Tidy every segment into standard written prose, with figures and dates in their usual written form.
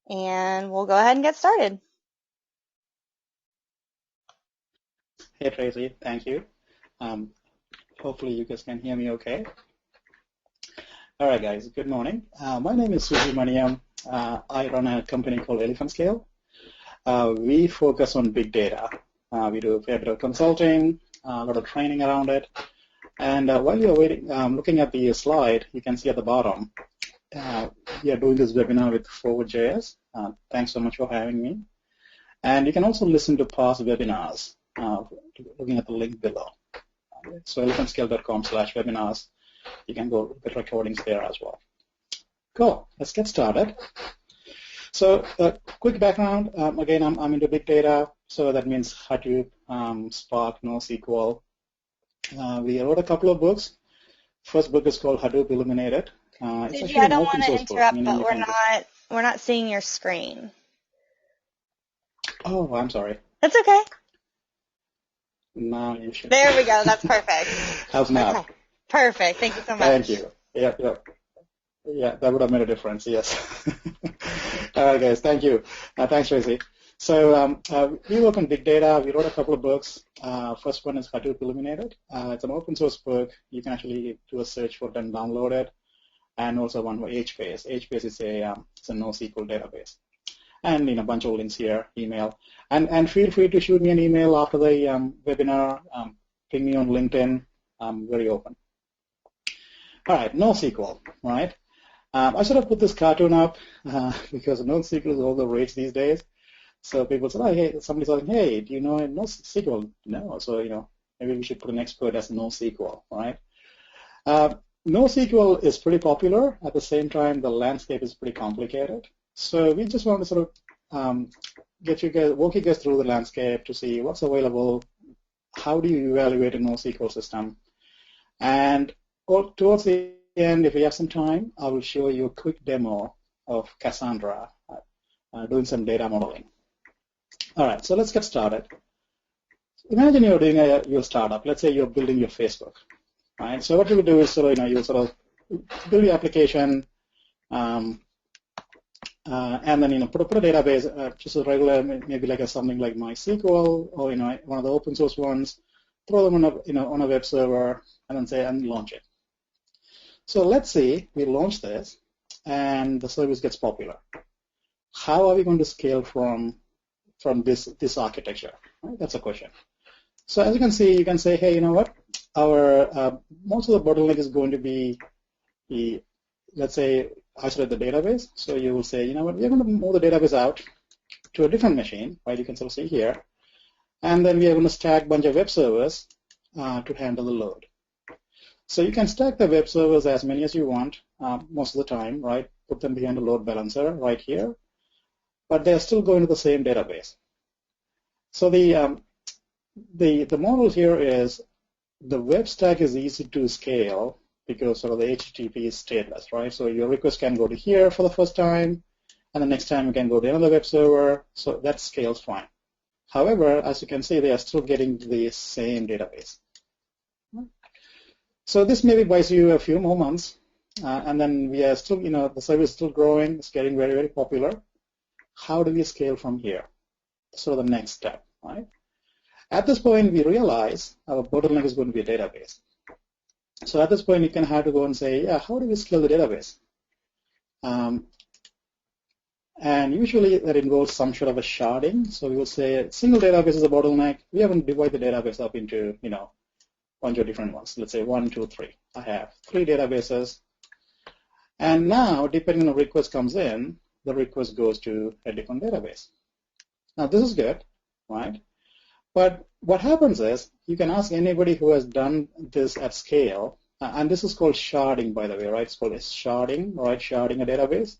and we'll go ahead and get started. Hey Tracy, thank you. Hopefully you guys can hear me okay. All right, guys, good morning. My name is Subramaniam. I run a company called Elephant Scale. We focus on big data. We do a fair bit of consulting, a lot of training around it. And while you're waiting, looking at the slide, you can see at the bottom, we are doing this webinar with Forward.js. Thanks so much for having me. And you can also listen to past webinars, looking at the link below. So elephantscale.com/webinars. You can go look at recordings there as well. Cool. Let's get started. So quick background. Again, I'm into big data. So that means Hadoop, Spark, NoSQL. We wrote a couple of books. First book is called Hadoop Illuminated. It's actually I an don't open want to source interrupt, book, but we're not seeing your screen. Oh, I'm sorry. That's okay. Now you should. There we go. That's perfect. How's now? Okay. Perfect. Thank you so much. Thank you. Yeah, that would have made a difference, yes. All right, guys, thank you. Thanks, Tracy. So we work on big data. We wrote a couple of books. First one is Hadoop Illuminated. It's an open source book. You can actually do a search for it and download it. And also one for Hbase. Hbase is a NoSQL database. And a bunch of links here, email. And feel free to shoot me an email after the webinar. Ping me on LinkedIn. I'm very open. All right, NoSQL, right? I sort of put this cartoon up because NoSQL is all the rage these days. So people say, oh, hey, somebody's like, hey, do you know NoSQL? No, so, maybe we should put an expert as NoSQL, right? NoSQL is pretty popular. At the same time, the landscape is pretty complicated. So we just want to sort of walk you guys through the landscape to see what's available, how do you evaluate a NoSQL system, and towards the end, if we have some time, I will show you a quick demo of Cassandra doing some data modeling. All right, so let's get started. Imagine you're doing your startup. Let's say you're building your Facebook, right? So what you would do is you sort of build your application, and then put a database, just a regular, maybe like something like MySQL or one of the open source ones. Throw them on a web server, and then and launch it. So let's say we launch this, and the service gets popular. How are we going to scale from this architecture? Right? That's a question. So as you can see, you can say, hey, you know what? Our most of the bottleneck is going to be let's say, isolate the database. So you will say, you know what? We're going to move the database out to a different machine, right? You can sort of see here, and then we are going to stack a bunch of web servers to handle the load. So you can stack the web servers as many as you want most of the time, right? Put them behind a load balancer right here, but they're still going to the same database. So the model here is the web stack is easy to scale because sort of the HTTP is stateless, right? So your request can go to here for the first time, and the next time you can go to another web server, so that scales fine. However, as you can see, they are still getting the same database. So this maybe buys you a few more months, and then we are still, the service is still growing. It's getting very, very popular. How do we scale from here? So the next step, right? At this point, we realize our bottleneck is going to be a database. So at this point, you can have to go and say, yeah, how do we scale the database? And usually that involves some sort of a sharding. So we will say a single database is a bottleneck. We haven't divided the database up into, bunch of different ones. Let's say 1, 2, 3. I have 3 databases. And now, depending on the request comes in, the request goes to a different database. Now, this is good, right? But what happens is you can ask anybody who has done this at scale, and this is called sharding, by the way, right? It's called sharding, right? Sharding a database.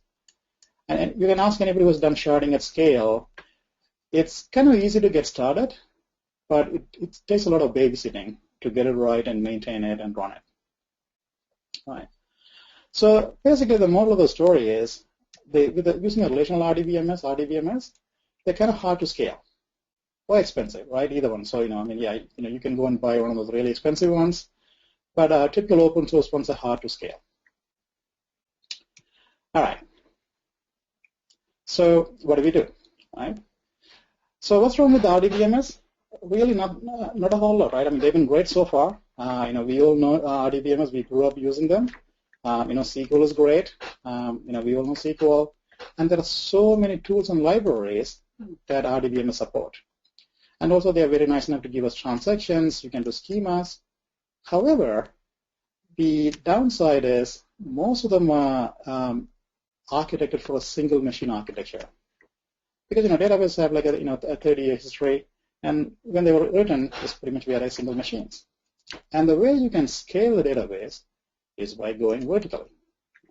And you can ask anybody who has done sharding at scale. It's kind of easy to get started, but it takes a lot of babysitting to get it right and maintain it and run it. All right. So basically, the moral of the story is, using a relational RDBMS, they're kind of hard to scale or expensive, right? Either one. So you can go and buy one of those really expensive ones, but typical open source ones are hard to scale. All right. So what do we do, right? So what's wrong with the RDBMS? Really not a whole lot, right? I mean, they've been great so far. We all know RDBMS. We grew up using them. SQL is great. We all know SQL. And there are so many tools and libraries that RDBMS support. And also, they are very nice enough to give us transactions. You can do schemas. However, the downside is most of them are architected for a single machine architecture. Because databases have like a 30-year history, and when they were written, it's pretty much via single machines. And the way you can scale the database is by going vertically,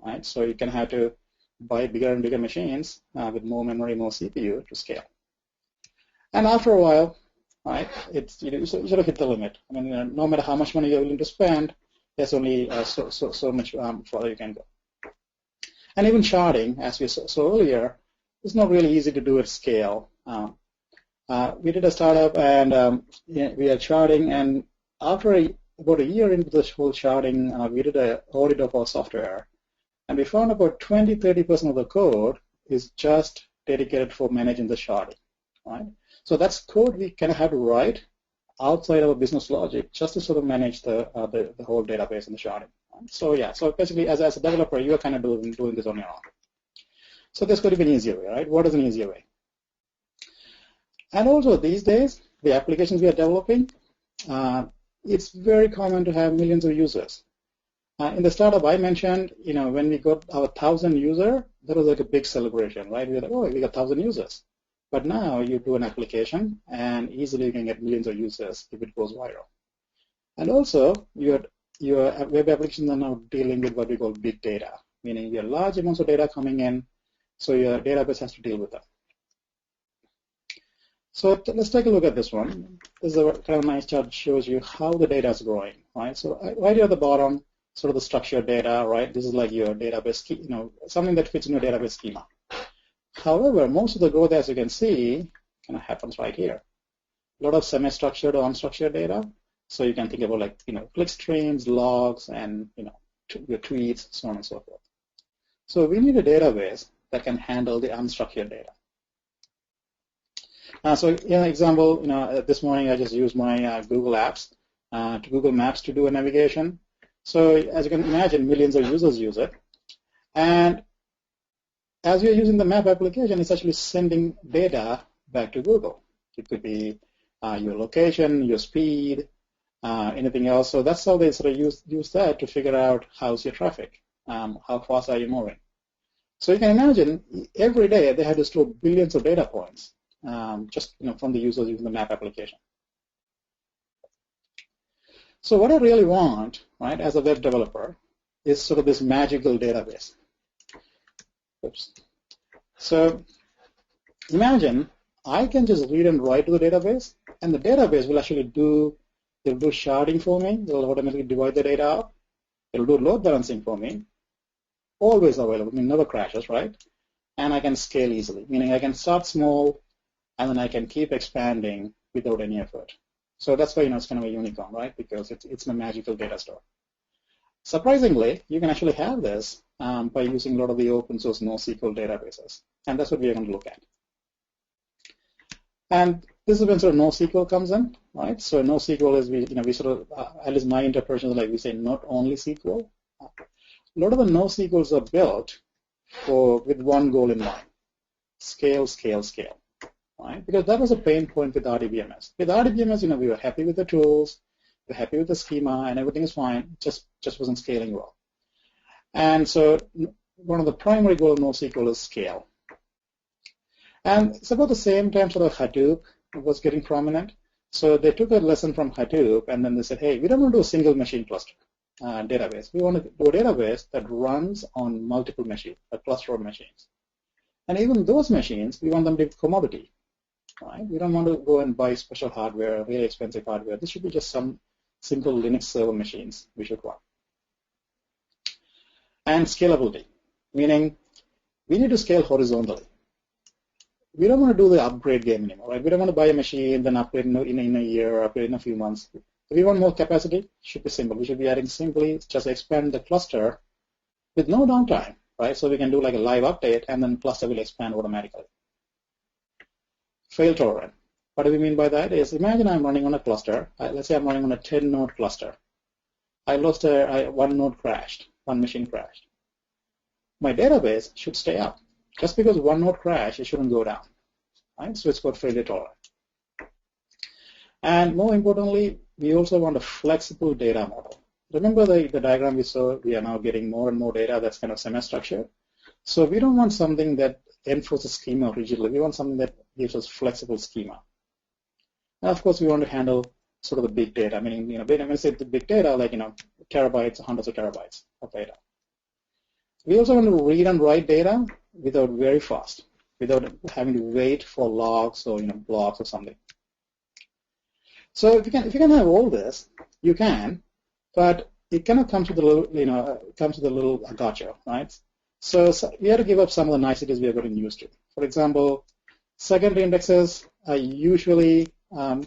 right? So you can have to buy bigger and bigger machines with more memory, more CPU to scale. And after a while, right, you sort of hit the limit. I mean, no matter how much money you're willing to spend, there's only so much further you can go. And even sharding, as we saw earlier, is not really easy to do at scale. We did a startup, and we had sharding, and after about a year into this whole sharding, we did an audit of our software, and we found about 20-30% of the code is just dedicated for managing the sharding, right? So that's code we kind of have to write outside of our business logic just to sort of manage the whole database and the sharding. So yeah, so basically as a developer, you are kind of doing this on your own. So there's got to be an easier way, right? What is an easier way? And also these days, the applications we are developing, it's very common to have millions of users. In the startup I mentioned, when we got our 1,000 user, that was like a big celebration, right? We were like, oh, we got 1,000 users. But now you do an application, and easily you can get millions of users if it goes viral. And also, your web applications are now dealing with what we call big data, meaning you have large amounts of data coming in, so your database has to deal with them. So let's take a look at this one. This is a kind of nice chart that shows you how the data is growing, right? So right here at the bottom, sort of the structured data, right? This is like your database, something that fits in your database schema. However, most of the growth, as you can see, kind of happens right here. A lot of semi-structured or unstructured data. So you can think about like, click streams, logs, and, your tweets, so on and so forth. So we need a database that can handle the unstructured data. So in an example, this morning I just used my Google Apps to Google Maps to do a navigation. So as you can imagine, millions of users use it. And as you're using the map application, it's actually sending data back to Google. It could be your location, your speed, anything else. So that's how they sort of use that to figure out how's your traffic, how fast are you moving. So you can imagine every day they had to store billions of data points just from the users using the map application. So what I really want, right, as a web developer, is sort of this magical database. Oops. So imagine I can just read and write to the database, and the database will actually do sharding for me. It'll automatically divide the data up. It'll do load balancing for me. Always available, never crashes, right? And I can scale easily, meaning I can start small, and then I can keep expanding without any effort. So that's why it's kind of a unicorn, right? Because it's a magical data store. Surprisingly, you can actually have this by using a lot of the open source NoSQL databases, and that's what we are going to look at. And this is when sort of NoSQL comes in, right? So NoSQL is we sort of at least my interpretation is like we say not only SQL. A lot of the NoSQLs are built with one goal in mind: scale, scale, scale. Right? Because that was a pain point with RDBMS. With RDBMS, we were happy with the tools, we were happy with the schema, and everything is fine. Just wasn't scaling well. And so one of the primary goals of NoSQL is scale. And it's about the same time sort of Hadoop was getting prominent. So they took a lesson from Hadoop, and then they said, hey, we don't want to do a single machine cluster database. We want to do a database that runs on multiple machines, a cluster of machines. And even those machines, we want them to be commodity. Right? We don't want to go and buy special hardware, really expensive hardware. This should be just some simple Linux server machines we should run. And scalability, meaning we need to scale horizontally. We don't want to do the upgrade game anymore, right? We don't want to buy a machine, then upgrade in a year, or upgrade in a few months. If we want more capacity, it should be simple. We should be adding simply just expand the cluster with no downtime. right? So we can do like a live update, and then cluster will expand automatically. Fail tolerant. What do we mean by that is, imagine I'm running on a cluster. Let's say I'm running on a 10-node cluster. I lost one node crashed, one machine crashed. My database should stay up. Just because one node crashed, it shouldn't go down, right? So it's called failure tolerant. And more importantly, we also want a flexible data model. Remember the diagram we saw, we are now getting more and more data that's kind of semi-structured. So we don't want something that enforces schema rigidly. We want something that gives us flexible schema. And of course, we want to handle sort of the big data, meaning, when I say the big data, like, terabytes, hundreds of terabytes of data. We also want to read and write data without very fast, without having to wait for logs or, blocks or something. So if you can have all this, you can, but it kind of comes with a little, gotcha, right? So we have to give up some of the niceties we are getting used to. For example, secondary indexes are usually either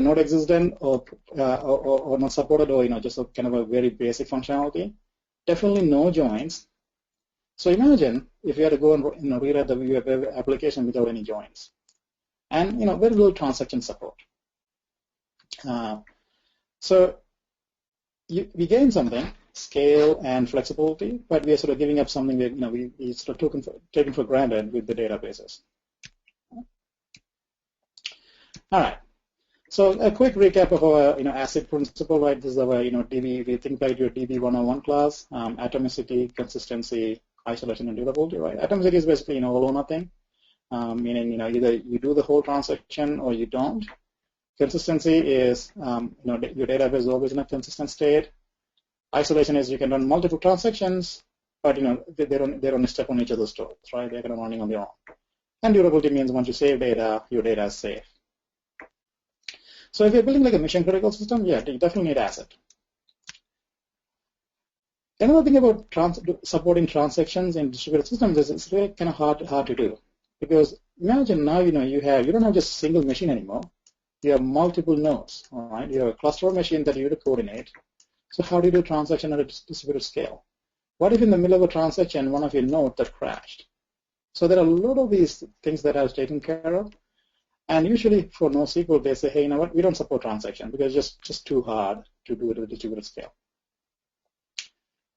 not existent or not supported, or just a kind of a very basic functionality. Definitely no joins. So imagine if you had to go and rewrite the web application without any joins, and very little transaction support. So we gain something, scale and flexibility, but we are sort of giving up something that we sort of taken for granted with the databases. All right. So a quick recap of our ACID principle, right? This is our DB. We think about your DB 101 class: atomicity, consistency, isolation, and durability. Right? Atomicity is basically all or nothing, meaning either you do the whole transaction or you don't. Consistency is your database is always in a consistent state. Isolation is you can run multiple transactions, but they don't step on each other's toes, right? They're kind of running on their own. And durability means once you save data, your data is safe. So if you're building like a mission critical system, yeah, you definitely need ACID. Another thing about supporting transactions in distributed systems is it's really kind of hard to do, because imagine now you don't have just a single machine anymore. You have multiple nodes, all right? You have a cluster of machines that you have to coordinate. So how do you do transaction at a distributed scale? What if in the middle of a transaction, one of your nodes that crashed? So there are a lot of these things that I was taken care of. And usually for NoSQL, they say, hey, you know what, we don't support transaction because it's just too hard to do it at a distributed scale.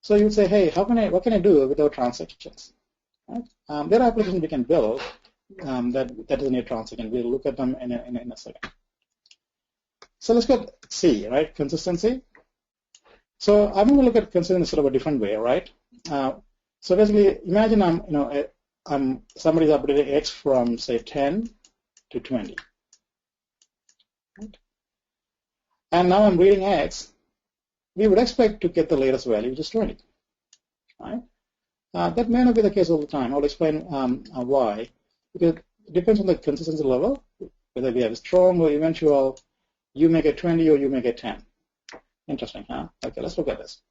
So you would say, hey, what can I do without transactions? Right? There are applications we can build that doesn't need transaction. We'll look at them in a second. So let's go C, right? Consistency. So I'm going to look at consistency sort of a different way, right? So basically, imagine somebody's updated X from say 10 to 20. Right? And now I'm reading X. We would expect to get the latest value, which is 20. Right? That may not be the case all the time. I'll explain why. Because it depends on the consistency level, whether we have strong or eventual. You may get 20 or you may get 10. Interesting, huh? Okay, let's look at this.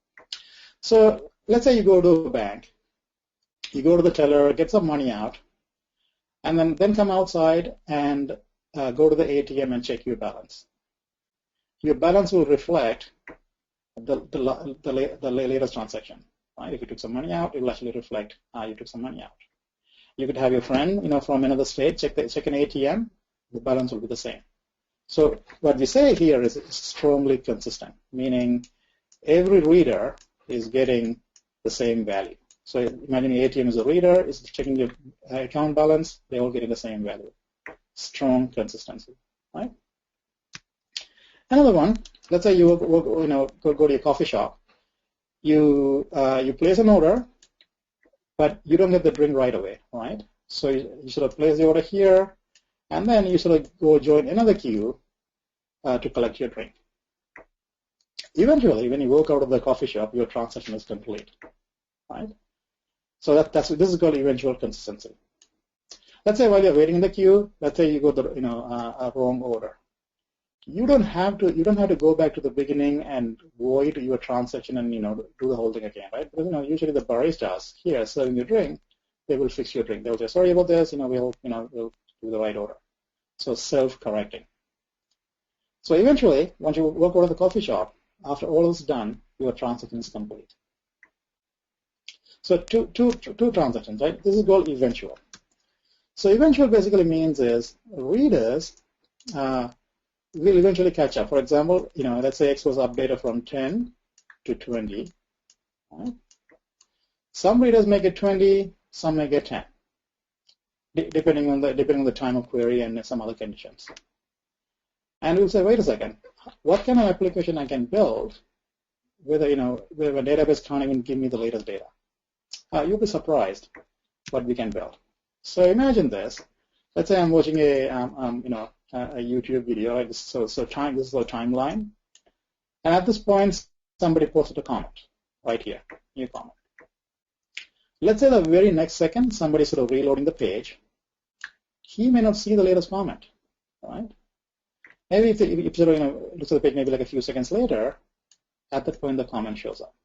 So let's say you go to a bank. You go to the teller, get some money out, and then come outside and go to the ATM and check your balance. Your balance will reflect the latest transaction. Right? If you took some money out, it will actually reflect you took some money out. You could have your friend, from another state check an ATM. The balance will be the same. So what we say here is it's strongly consistent, meaning every reader is getting the same value. So imagine the ATM is a reader, is checking your account balance, they're all getting the same value. Strong consistency, right? Another one, let's say you go to your coffee shop. You place an order, but you don't get the drink right away, right? So you sort of place the order here, and then you sort of go join another queue to collect your drink. Eventually, when you walk out of the coffee shop, your transaction is complete, right? So this is called eventual consistency. Let's say while you're waiting in the queue, let's say you go to a wrong order. You don't have to go back to the beginning and void your transaction and do the whole thing again, right? Because usually the baristas here serving your drink, they will fix your drink. They'll say, sorry about this, we'll do the right order. So self-correcting. So eventually, once you walk out of the coffee shop, after all is done, your transaction is complete. So two transactions, right? This is called eventual. So eventual basically means is readers will eventually catch up. For example, let's say X was updated from 10 to 20. Right? Some readers may get 20, some may get 10, depending on the time of query and some other conditions. And we'll say, wait a second, what kind of application I can build where a database can't even give me the latest data? You'll be surprised what we can build. So imagine this. Let's say I'm watching a YouTube video. Right? This is a timeline, and at this point, somebody posted a comment right here, new comment. Let's say the very next second, somebody sort of reloading the page. He may not see the latest comment, right? Maybe if looks at the page, maybe like a few seconds later, at that point the comment shows up.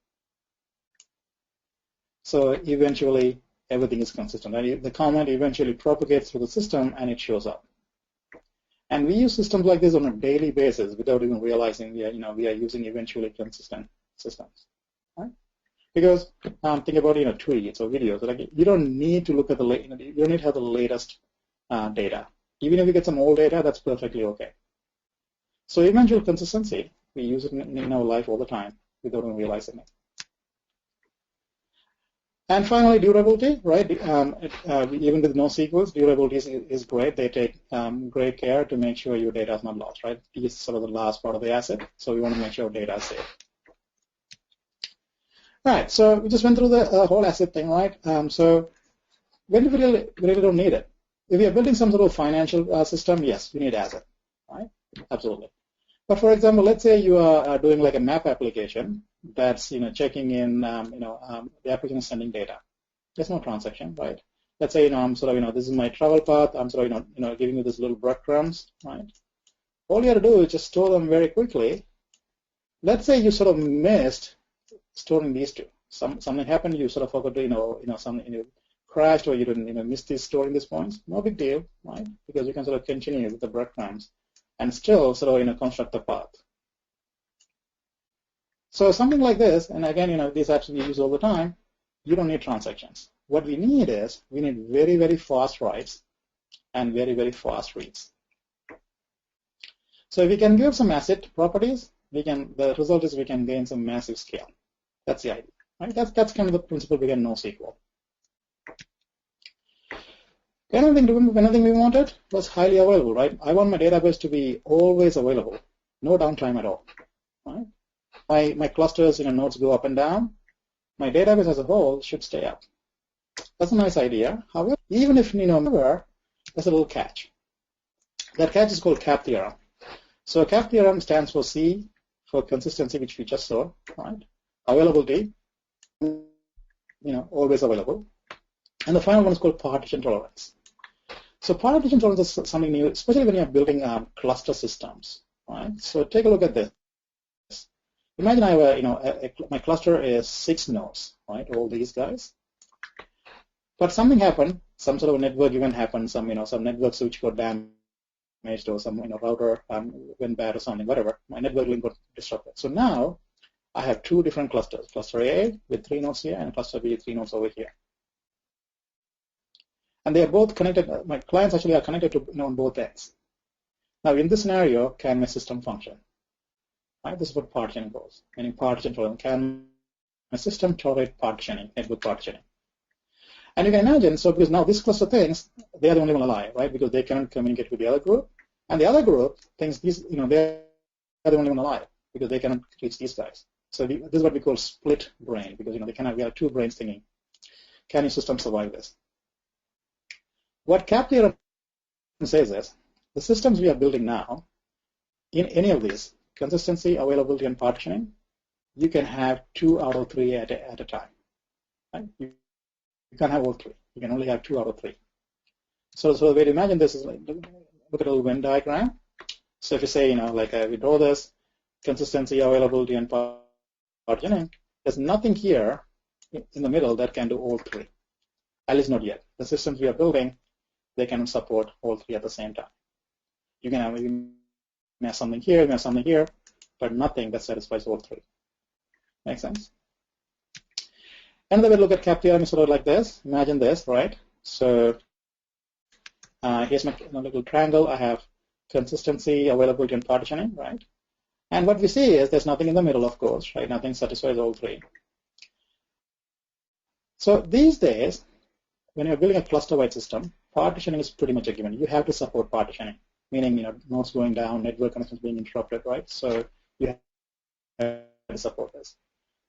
So eventually everything is consistent. And the comment eventually propagates through the system and it shows up. And we use systems like this on a daily basis without even realizing we are using eventually consistent systems, right? Because think about tweets or videos. Like you don't need to look at you don't need to have the latest data. Even if you get some old data, that's perfectly okay. So eventual consistency, we use it in our life all the time without even realizing it. And finally, durability, right? Even with NoSQL, durability is great. They take great care to make sure your data is not lost, right? This is sort of the last part of the asset, so we want to make sure data is safe. All right, so we just went through the whole asset thing, right? So when we really don't need it. If we are building some sort of financial system, yes, we need asset, right? Absolutely. But for example, let's say you are doing like a map application that's checking in the application is sending data. There's no transaction, right? Let's say I'm sort of this is my travel path. I'm sort of giving you this little breadcrumbs, right? All you have to do is just store them very quickly. Let's say you sort of missed storing these two. Something happened. You sort of forgot to something crashed or you didn't miss these storing these points. No big deal, right? Because you can sort of continue with the breadcrumbs and still sort of construct the path. So something like this, and again, these apps we use all the time, you don't need transactions. What we need is we need very, very fast writes and very, very fast reads. So if we can give some asset properties, the result is we can gain some massive scale. That's the idea, right? That's kind of the principle behind NoSQL. Anything we wanted was highly available, right? I want my database to be always available, no downtime at all, right? My clusters, nodes go up and down. My database as a whole should stay up. That's a nice idea. However, even if there's a little catch. That catch is called CAP theorem. So CAP theorem stands for C for consistency, which we just saw, right? Availability, always available. And the final one is called partition tolerance. So partition tolerance is something new, especially when you're building cluster systems, right? So take a look at this. Imagine I have my cluster is 6 nodes, right? All these guys. But something happened, some sort of network event happened, some network switch got damaged or some router went bad or something, whatever. My network link got disrupted. So now I have 2 different clusters, cluster A with 3 nodes here and cluster B with 3 nodes over here. And they are both connected. My clients actually are connected to on both ends. Now, in this scenario, can my system function? Right? This is what partitioning goes. Meaning partition tolerance. Can my system tolerate partitioning, network partitioning? And you can imagine, so because now this cluster thinks they are the only one alive, right? Because they cannot communicate with the other group, and the other group thinks these, they are the only one alive because they cannot reach these guys. So this is what we call split brain because we have 2 brains thinking. Can your system survive this? What CAP theorem says is the systems we are building now, in any of these, consistency, availability, and partitioning, you can have 2 out of 3 at a time. Right? You can't have all 3. You can only have 2 out of 3. So the way to imagine this is like, look at a little Venn diagram. So if you say, we draw this, consistency, availability, and partitioning, there's nothing here in the middle that can do all 3. At least not yet. The systems we are building, they cannot support all 3 at the same time. You may have something here, you may have something here, but nothing that satisfies all 3. Make sense? Another way to look at CAP theorem is sort of like this. Imagine this, right? So here's my little triangle. I have consistency, availability, and partitioning, right? And what we see is there's nothing in the middle, of course, right? Nothing satisfies all three. So these days, when you're building a cluster-wide system, partitioning is pretty much a given. You have to support partitioning, meaning nodes going down, network connections being interrupted, right? So you have to support this.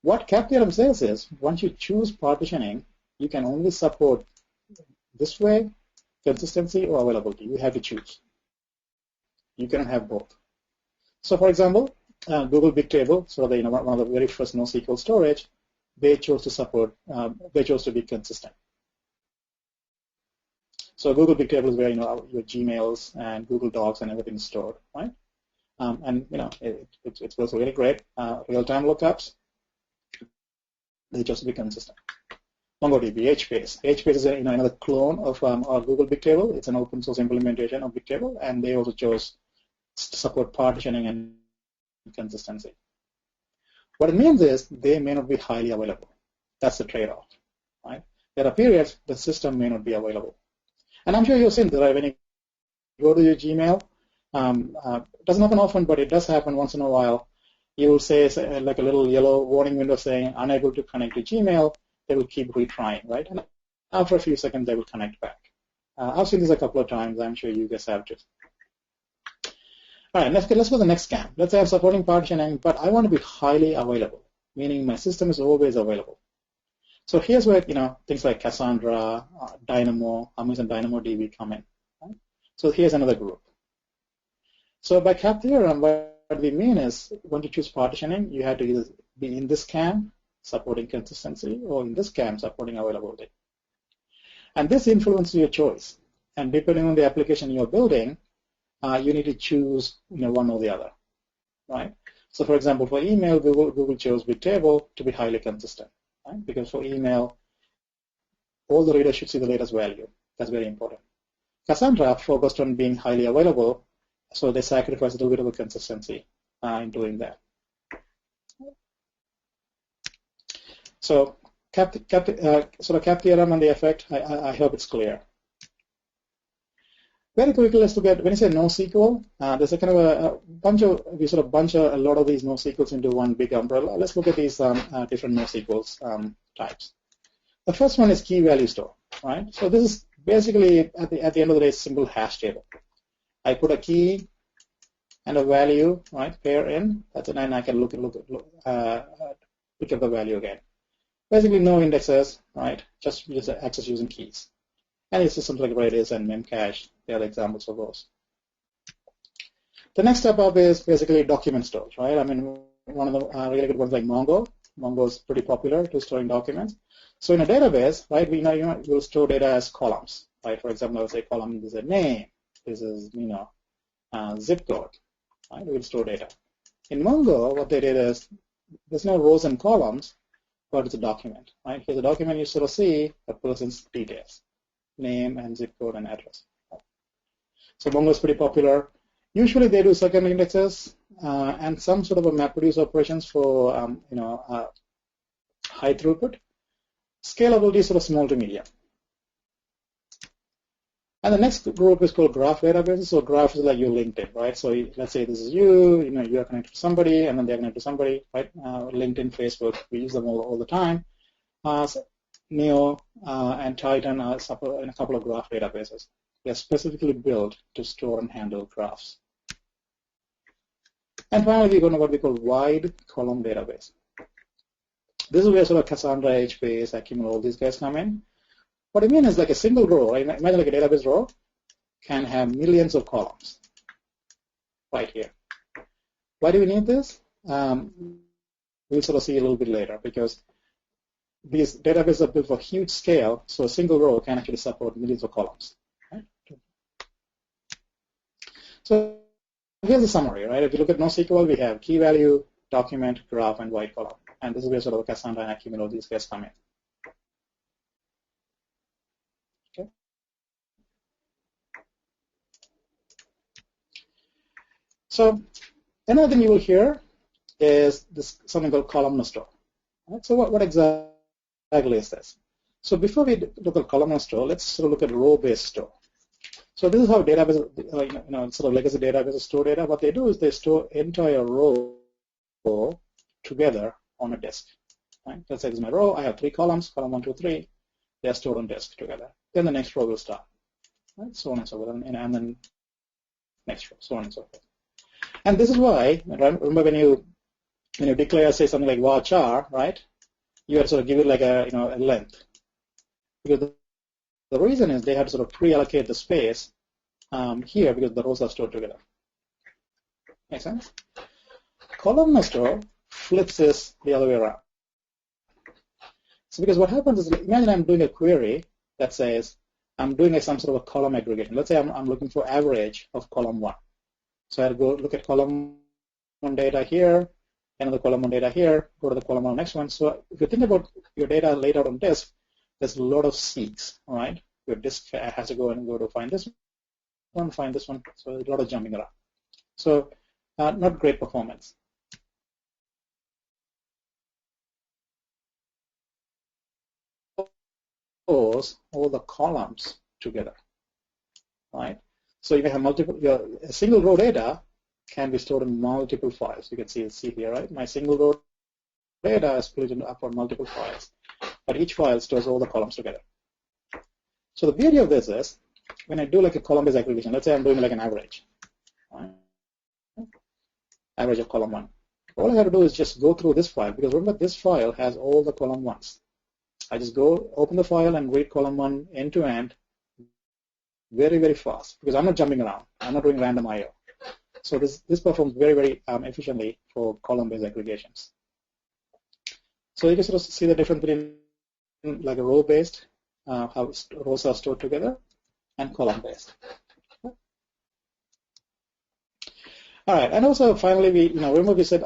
What CAP theorem says is, once you choose partitioning, you can only support this way, consistency or availability. You have to choose. You cannot have both. So, for example, Google Bigtable, so they, one of the very first NoSQL storage, they chose to support, they chose to be consistent. So Google Bigtable is where your Gmails and Google Docs and everything is stored, right? And it's also really great. Real-time lookups, they chose to be consistent. MongoDB, Hbase. Hbase is another clone of our Google Bigtable. It's an open source implementation of Bigtable, and they also chose to support partitioning and consistency. What it means is they may not be highly available. That's the trade-off, right? There are periods the system may not be available. And I'm sure you've seen that, right? When you go to your Gmail, it doesn't happen often, but it does happen once in a while. You will say like a little yellow warning window saying unable to connect to Gmail. They will keep retrying, right? And after a few seconds, they will connect back. I've seen this a couple of times. I'm sure you guys have too. All right, let's go to the next camp. Let's say I'm supporting partitioning, but I want to be highly available, meaning my system is always available. So here's where things like Cassandra, Dynamo, Amazon DynamoDB come in. Right? So here's another group. So by CAP theorem, what we mean is when you choose partitioning, you have to either be in this camp supporting consistency or in this camp supporting availability. And this influences your choice. And depending on the application you're building, you need to choose one or the other, right? So for example, for email, Google chose Bigtable to be highly consistent, right? Because for email, all the readers should see the latest value. That's very important. Cassandra focused on being highly available, so they sacrificed a little bit of the consistency in doing that. So CAP theorem and the effect, I hope it's clear. Very quickly, let's look at, when you say NoSQL, there's a kind of a bunch of, we sort of bunch a lot of these NoSQLs into one big umbrella. Let's look at these different NoSQLs types. The first one is key value store, right? So this is basically, at the end of the day, a simple hash table. I put a key and a value, right, pair in, that's it, and I can pick up the value again. Basically, no indexes, right, just access using keys. And it's systems like Redis and Memcache, they are examples of those. The next step up is basically document stores, right? I mean, one of the really good ones like Mongo. Mongo is pretty popular to storing documents. So in a database, right, you'll store data as columns, right? For example, I'll say column is a name, this is, zip code, right? We'll store data. In Mongo, what they did is there's no rows and columns, but it's a document, right? Here's a document, you sort of see a person's details, name and zip code and address. So Mongo is pretty popular. Usually they do secondary indexes and some sort of a MapReduce operations for high throughput. Scalability is sort of small to medium. And the next group is called graph databases. So graph is like your LinkedIn, right? So let's say this is you are connected to somebody, and then they're connected to somebody, right? LinkedIn, Facebook, we use them all the time. Neo and Titan are in a couple of graph databases. They're specifically built to store and handle graphs. And finally, we're going to what we call wide column database. This is where sort of Cassandra, Hbase, Accumul, all these guys come in. What I mean is like a single row, right? Imagine like a database row can have millions of columns right here. Why do we need this? We'll sort of see a little bit later because these databases are built for huge scale, so a single row can actually support millions of columns. Right? So here's the summary, right? If you look at NoSQL, we have key value, document, graph, and wide column. And this is where sort of Cassandra and Accumul, all these guys come in. Okay. So another thing you will hear is this something called columnar store. Right? So what exactly is this. So before we look at columnar store, let's sort of look at row-based store. So this is how database, sort of legacy databases store data. What they do is they store entire row together on a disk. Right? Let's say this is my row. I have 3 columns, column 1, 2, 3. They are stored on disk together. Then the next row will start. Right? So on and so forth. And then next row, so on and so forth. And this is why, remember when you declare, say, something like varchar, right? You have to sort of give it like a length. Because the reason is they have to sort of pre-allocate the space here because the rows are stored together. Make sense? Columnar store flips this the other way around. So because what happens is, imagine I'm doing a query that says I'm doing some sort of a column aggregation. Let's say I'm looking for average of column 1. So I'll go look at column 1 data here, another column 1 data here, go to the column 1 next one. So if you think about your data laid out on disk, there's a lot of seeks, all right? Your disk has to go to find this one, find this one. So there's a lot of jumping around. So not great performance. All the columns together, right? So you can have multiple. A single row data can be stored in multiple files. You can see here, right? My single row data is split up on multiple files, but each file stores all the columns together. So the beauty of this is, when I do like a column-based aggregation, let's say I'm doing like an average, right? Average of column 1. All I have to do is just go through this file, because remember this file has all the column 1s. I just go open the file and read column 1 end to end very, very fast, because I'm not jumping around. I'm not doing random I/O. So this performs very, very efficiently for column-based aggregations. So you can sort of see the difference between like a row-based, how rows are stored together, and column-based. All right, and also finally, remember we said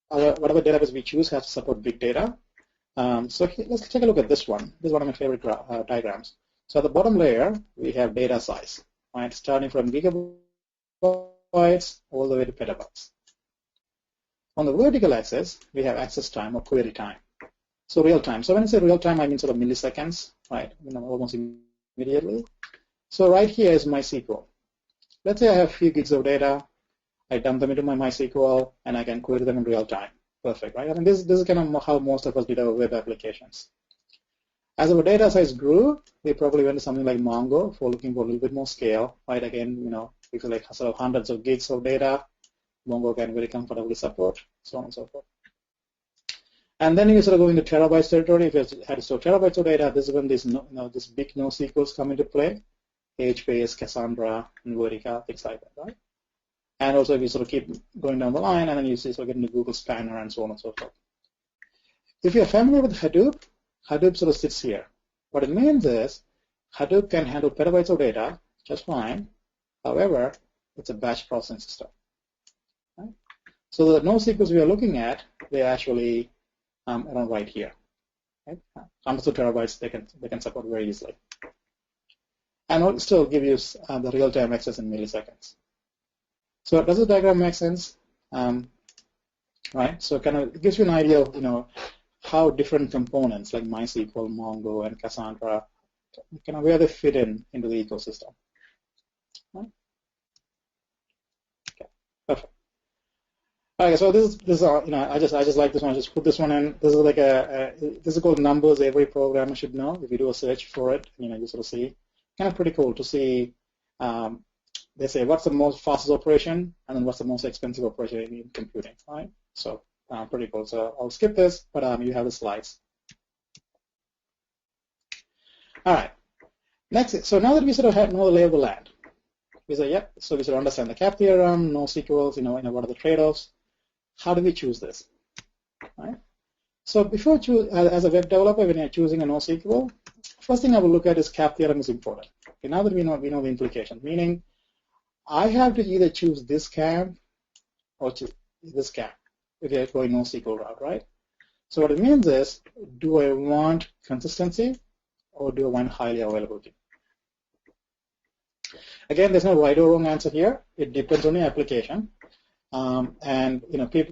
whatever database we choose has to support big data. So let's take a look at this one. This is one of my favorite diagrams. So at the bottom layer, we have data size, right? Starting from gigabytes all the way to petabytes. On the vertical axis, we have access time or query time. So real time. So when I say real time, I mean sort of milliseconds, right? Almost immediately. So right here is MySQL. Let's say I have a few gigs of data. I dump them into my MySQL, and I can query them in real time. Perfect, right? I mean, this is kind of how most of us did our web applications. As our data size grew, we probably went to something like Mongo for looking for a little bit more scale, right? Again, if you like sort of hundreds of gigs of data, Mongo can very comfortably support, so on and so forth. And then you sort of go into terabytes territory. If you had to store terabytes of data, this is when this big NoSQLs come into play, Hbase, Cassandra, and Vertica, things like that, right? And also if you sort of keep going down the line, and then you sort of get into Google Spanner and so on and so forth. If you're familiar with Hadoop, Hadoop sort of sits here. What it means is Hadoop can handle petabytes of data just fine. However, it's a batch processing system. Right? So the NoSQLs we are looking at, they're actually around right here. Right? Hundreds of terabytes they can support very easily. And it'll still give you the real-time access in milliseconds. So does the diagram make sense? Right. So it gives you an idea of how different components like MySQL, Mongo, and Cassandra, where they fit into the ecosystem. Right? Okay. Perfect. Okay. So this is I just like this one. I just put this one in. This is like this is called numbers. Every programmer should know. If you do a search for it, you sort of see. Kind of pretty cool to see. They say what's the most fastest operation, and then what's the most expensive operation in computing, right? So pretty cool. So I'll skip this, but you have the slides. All right. Next, so now that we sort of know the lay of the land, we say, yep. So we sort of understand the CAP theorem, NoSQLs, what are the trade-offs? How do we choose this, right? So before as a web developer, when you're choosing a NoSQL, first thing I will look at is CAP theorem is important. Okay, now that we know the implications, meaning I have to either choose this camp or choose this camp if you're going NoSQL route, right? So what it means is, do I want consistency or do I want highly availability? Again, there's no right or wrong answer here. It depends on the application. And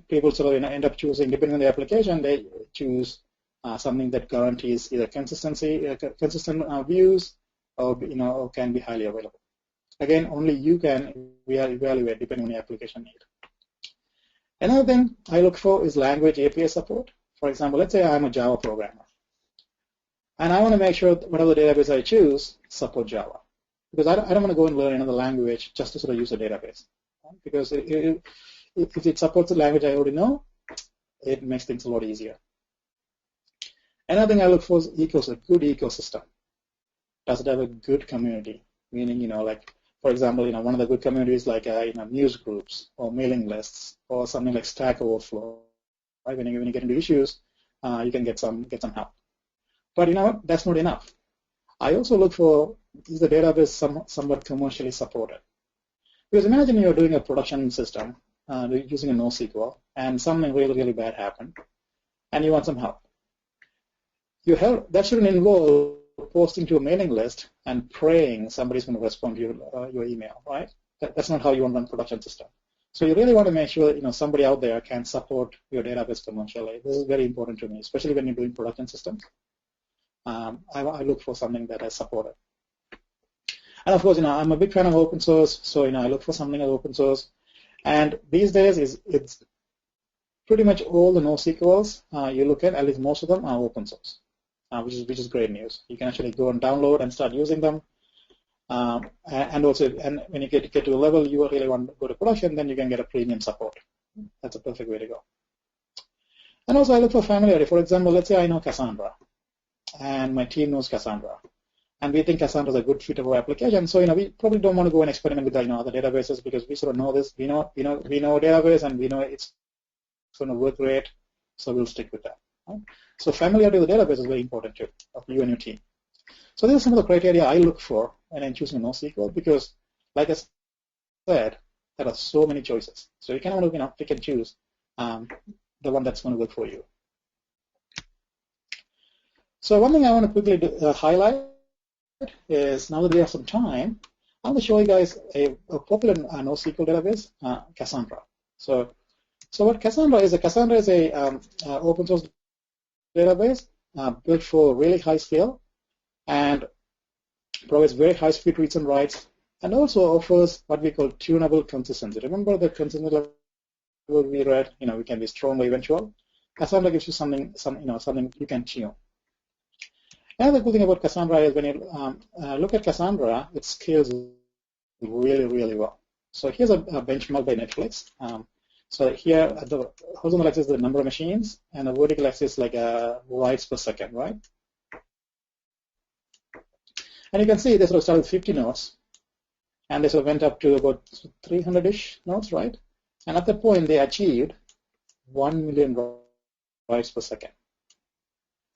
people sort of end up choosing, depending on the application, they choose something that guarantees either consistency, consistent views, or can be highly available. Again, only you can evaluate depending on the application need. Another thing I look for is language API support. For example, let's say I'm a Java programmer, and I want to make sure that whatever database I choose support Java, because I don't want to go and learn another language just to sort of use a database. Because if it supports a language I already know, it makes things a lot easier. Another thing I look for is a good ecosystem. Does it have a good community? Meaning, like, for example, one of the good communities like news groups or mailing lists or something like Stack Overflow. Right? When you get into issues, you can get some help. But that's not enough. I also look for, is the database somewhat commercially supported? Because imagine you're doing a production system using a NoSQL, and something really, really bad happened, and you want some help. That shouldn't involve posting to a mailing list and praying somebody's going to respond to your email, right? That's not how you want to run a production system. So you really want to make sure that somebody out there can support your database commercially. This is very important to me, especially when you're doing production systems. I look for something that is supported. And of course, I'm a big fan of open source, so I look for something as open source. And these days, it's pretty much all the NoSQLs you look at least most of them are open source, which is great news. You can actually go and download and start using them. And when you get to a level you really want to go to production, then you can get a premium support. That's a perfect way to go. And also, I look for familiarity. For example, let's say I know Cassandra, and my team knows Cassandra, and we think Cassandra is a good fit of our application. So we probably don't want to go and experiment with other databases because we sort of know this. We know a database, and we know it's going to work great. So we'll stick with that. Right? So familiarity with the database is very important too, of you and your team. So these are some of the criteria I look for when I'm choosing NoSQL because, like I said, there are so many choices. So you can only pick and choose the one that's going to work for you. So one thing I want to quickly highlight is, now that we have some time, I want to show you guys a popular NoSQL database, Cassandra. So what Cassandra is a open source database built for really high scale and provides very high speed reads and writes, and also offers what we call tunable consistency. Remember the consistency level we read? We can be strong or eventual. Cassandra gives you something you can tune. Another cool thing about Cassandra is when you look at Cassandra, it scales really, really well. So here's a benchmark by Netflix. So here, the horizontal axis is the number of machines, and the vertical axis is like writes per second, right? And you can see they sort of started with 50 nodes, and they sort of went up to about 300-ish nodes, right? And at that point, they achieved 1 million writes per second.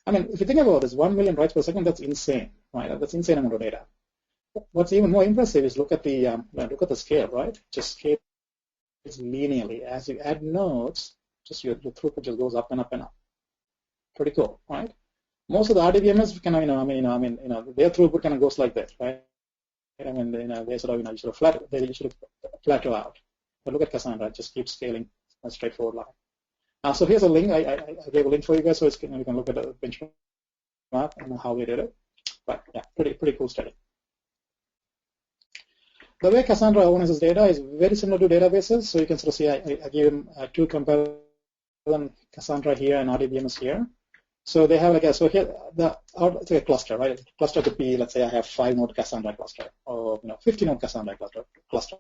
I mean, if you think about this, 1 million writes per second, that's insane, right? That's insane amount of data. What's even more impressive is look at the scale, right? Just scale linearly. As you add nodes, just your throughput just goes up and up and up. Pretty cool, right? Most of the Dbms kind of, their throughput kind of goes like this, right? I mean, they sort of plateau out. But look at Cassandra, it just keeps scaling a straightforward line. So here's a link. I gave a link for you guys, so you can look at the benchmark and how we did it. But yeah, pretty cool study. The way Cassandra organizes data is very similar to databases. So you can sort of see I gave them two comparison, Cassandra here and RDBMS here. So they have so here it's a cluster, right? A cluster could be, let's say I have 5-node Cassandra cluster or 50-node Cassandra cluster.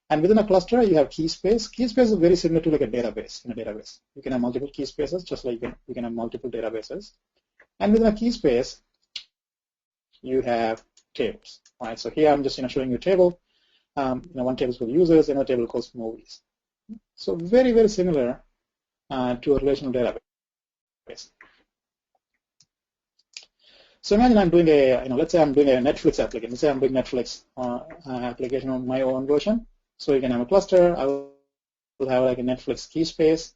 And within a cluster, you have key space. Key space is very similar to like a database. In a database, you can have multiple key spaces, just like you can have multiple databases. And within a key space, you have tables. Right. So here I'm just showing you a table. One table is called users, another table calls movies. So very, very similar to a relational database. So imagine I'm doing let's say I'm doing a Netflix application. Let's say I'm doing Netflix application on my own version. So you can have a cluster. I will have like a Netflix key space,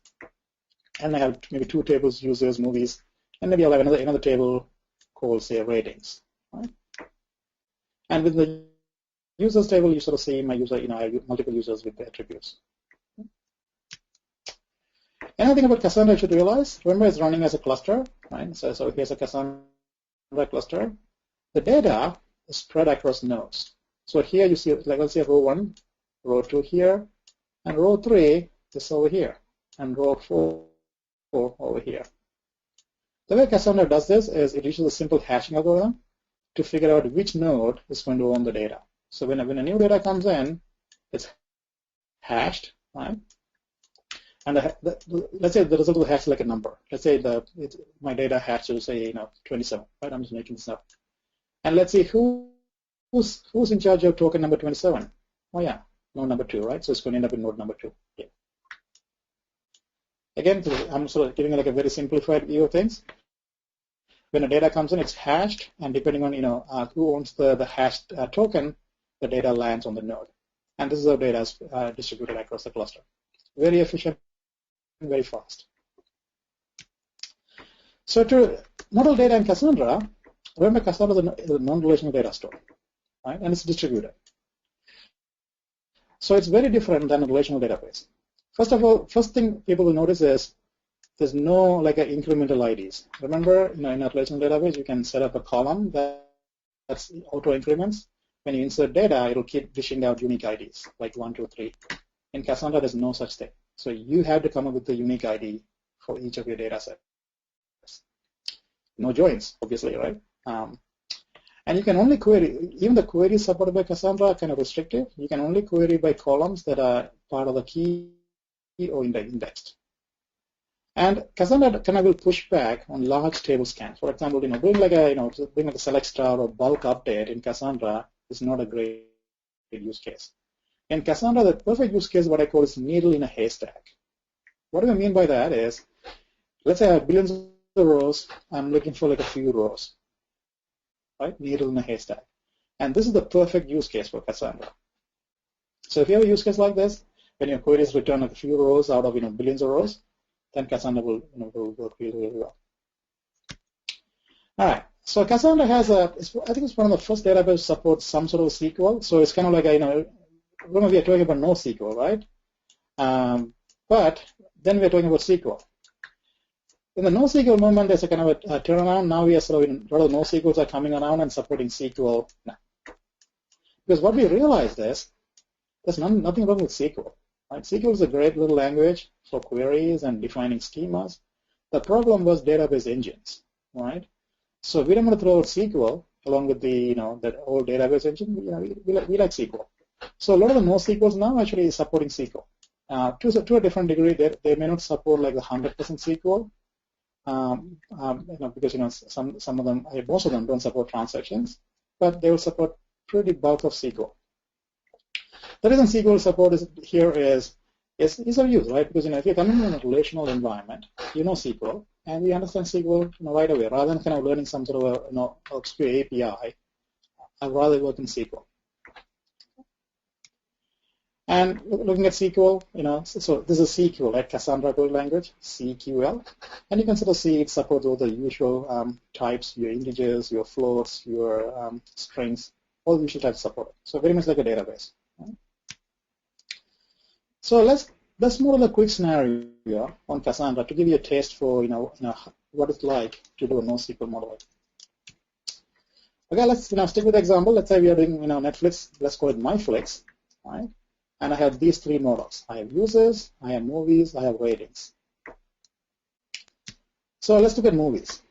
and I have maybe 2 tables: users, movies, and maybe I'll have another table called, say, ratings. Right? And with the users table, you sort of see my user. I have multiple users with the attributes. Another thing about Cassandra you should realize, remember it's running as a cluster, right? So here's a Cassandra cluster. The data is spread across nodes. So here you see, like let's say row 1, row 2 here, and row 3 is over here, and row 4 over here. The way Cassandra does this is it uses a simple hashing algorithm to figure out which node is going to own the data. So when a new data comes in, it's hashed, right? And let's say the result of the hash is like a number. Let's say my data hash to say 27, right? I'm just making this up. And let's see who's in charge of token number 27. Oh yeah, node number 2, right? So it's going to end up in node number 2. Yeah. Again, I'm sort of giving like a very simplified view of things. When the data comes in, it's hashed, and depending on who owns the hashed token, the data lands on the node. And this is how data is distributed across the cluster. Very efficient, very fast. So to model data in Cassandra, remember Cassandra is a non-relational data store, right? And it's distributed. So it's very different than a relational database. First of all, first thing people will notice is there's no like a incremental IDs. Remember, in a relational database, you can set up a column that's auto increments. When you insert data, it'll keep dishing out unique IDs, like 1, 2, 3. In Cassandra, there's no such thing. So you have to come up with the unique ID for each of your data sets. No joins, obviously, right? And you can only query, even the queries supported by Cassandra are kind of restrictive. You can only query by columns that are part of the key or indexed. And Cassandra will push back on large table scans. For example, doing like a select star or bulk update in Cassandra is not a great use case. In Cassandra, the perfect use case, what I call is needle in a haystack. What do I mean by that is, let's say I have billions of rows. I'm looking for like a few rows, right? Needle in a haystack. And this is the perfect use case for Cassandra. So if you have a use case like this, when your queries return like a few rows out of billions of rows, then Cassandra will work really, really well. All right. So Cassandra has I think it's one of the first databases to support some sort of SQL. So it's kind of like remember we are talking about NoSQL, right? But then we are talking about SQL. In the NoSQL movement, there's a kind of a turnaround. Now we are sort of a lot of NoSQLs are coming around and supporting SQL now. Because what we realized is there's nothing wrong with SQL. Right? SQL is a great little language for queries and defining schemas. The problem was database engines, right? So we don't want to throw out SQL along with the that old database engine. We like SQL. So a lot of the NoSQLs now actually is supporting SQL. To a different degree, they may not support like the 100% SQL, because some of them, most of them don't support transactions, but they will support pretty bulk of SQL. The reason SQL support is here is ease of use, right? Because if you're coming from a relational environment, you know SQL, and we understand SQL right away, rather than kind of learning some sort of a obscure API. I'd rather work in SQL. And looking at SQL, so this is SQL, right? Cassandra code language, CQL. And you can sort of see it supports all the usual types, your integers, your floats, your strings, all the usual types supported. So very much like a database. Right? So let's model a quick scenario on Cassandra to give you a taste for what it's like to do a NoSQL modeling. Okay, let's stick with the example. Let's say we are doing Netflix. Let's call it MyFlix, right? And I have these three models. I have users, I have movies, I have ratings. So let's look at movies.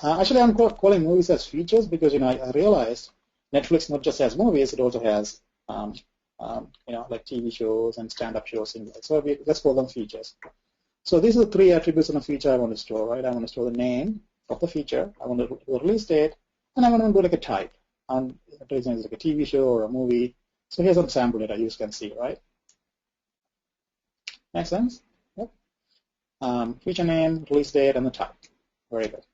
Actually, I'm calling movies as features because I realized Netflix not just has movies, it also has like TV shows and stand-up shows. So let's call them features. So these are the three attributes in a feature I want to store, right? I want to store the name of the feature, I want to do a release date, and I want to do like a type. And it's like a TV show or a movie. So here's some sample data you can see, right? Make sense? Yep. Feature name, release date, and the type. Very good.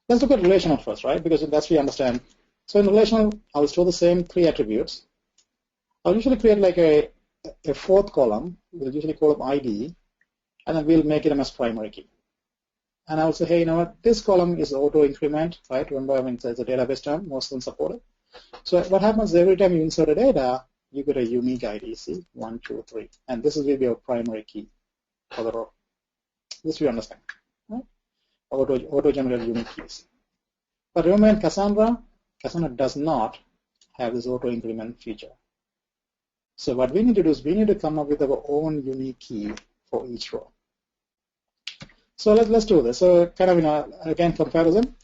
Let's look at relational first, right? Because that's we understand. So in relational, I'll store the same three attributes. I'll usually create like a fourth column. We'll usually call them ID, and then we'll make it as primary key. And I'll say, hey, you know what? This column is auto increment, right? Remember, it's a database term, most of them support it. So what happens every time you insert a data, you get a unique ID, see, 1, 2, 3. And this will be your primary key for the row. This we understand. Right? Auto-generated unique keys. But remember in Cassandra does not have this auto-increment feature. So what we need to do is we need to come up with our own unique key for each row. So let's do this. So kind of, again, comparison.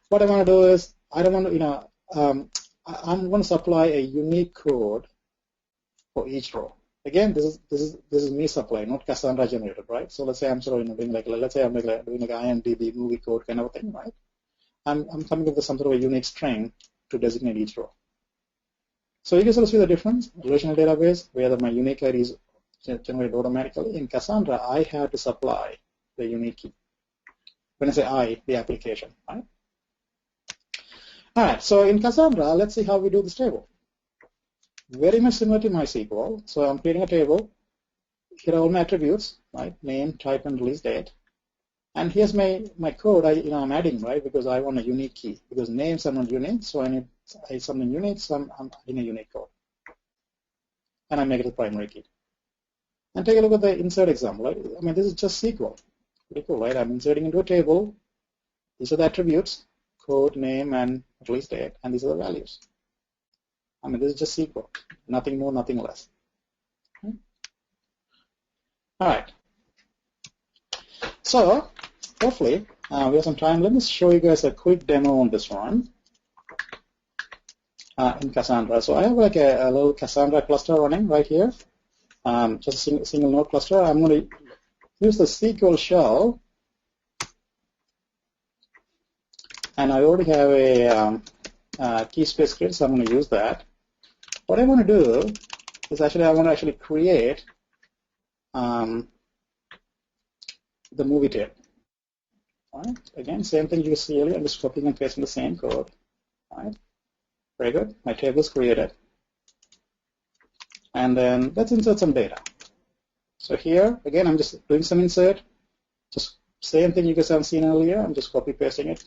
What I want to do is I don't want to, I'm going to supply a unique code for each row. Again, this is me supplying, not Cassandra generated, right? So let's say I'm sort of doing let's say I'm doing like IMDb movie code kind of a thing, right? I'm coming up with some sort of a unique string to designate each row. So you can sort of see the difference. Relational database, where my unique ID is generated automatically. In Cassandra, I have to supply the unique key. When I say I, the application, right? All right, so in Cassandra, let's see how we do this table. Very much similar to MySQL. So I'm creating a table. Here are all my attributes, right? Name, type, and release date. And here's my code. I'm adding, right? Because I want a unique key. Because names are not unique, so I need something unique. So I'm adding a unique code, and I make it a primary key. And take a look at the insert example. Right? I mean, this is just SQL. Pretty cool, right? I'm inserting into a table. These are the attributes: code, name, and release date, and these are the values. I mean, this is just SQL. Nothing more, nothing less. Okay. All right. So hopefully we have some time. Let me show you guys a quick demo on this one in Cassandra. So I have like a little Cassandra cluster running right here, just a single node cluster. I'm going to use the SQL shell, and I already have a key space grid, so I'm going to use that. What I want to do is I want to create the movie tape. All right. Again, same thing you see earlier. I'm just copying and pasting the same code. All right. Very good. My table is created. And then let's insert some data. So here, again, I'm just doing some insert. Just same thing you guys have seen earlier. I'm just copy pasting it.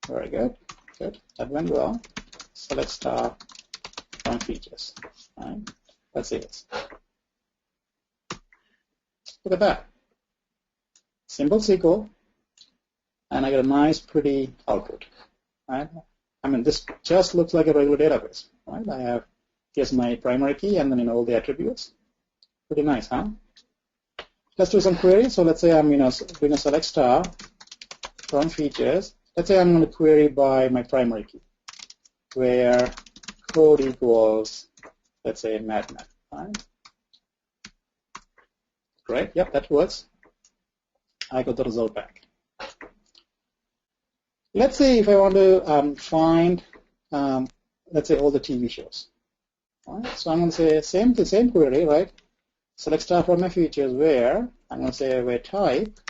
Very good. Good. That went well. Select star from features. All right. Let's see this. Look at that. Simple SQL, and I get a nice, pretty output. Right? I mean, this just looks like a regular database. Right? I have here's my primary key, and then all the attributes. Pretty nice, huh? Let's do some queries. So let's say I'm doing a select star from features. Let's say I'm going to query by my primary key, where code equals, let's say, madman. Right? Great. Yep, that works. I got the result back. Let's say if I want to find, let's say, all the TV shows. All right? So I'm going to say same query, right? Select star from my features where I'm going to say where type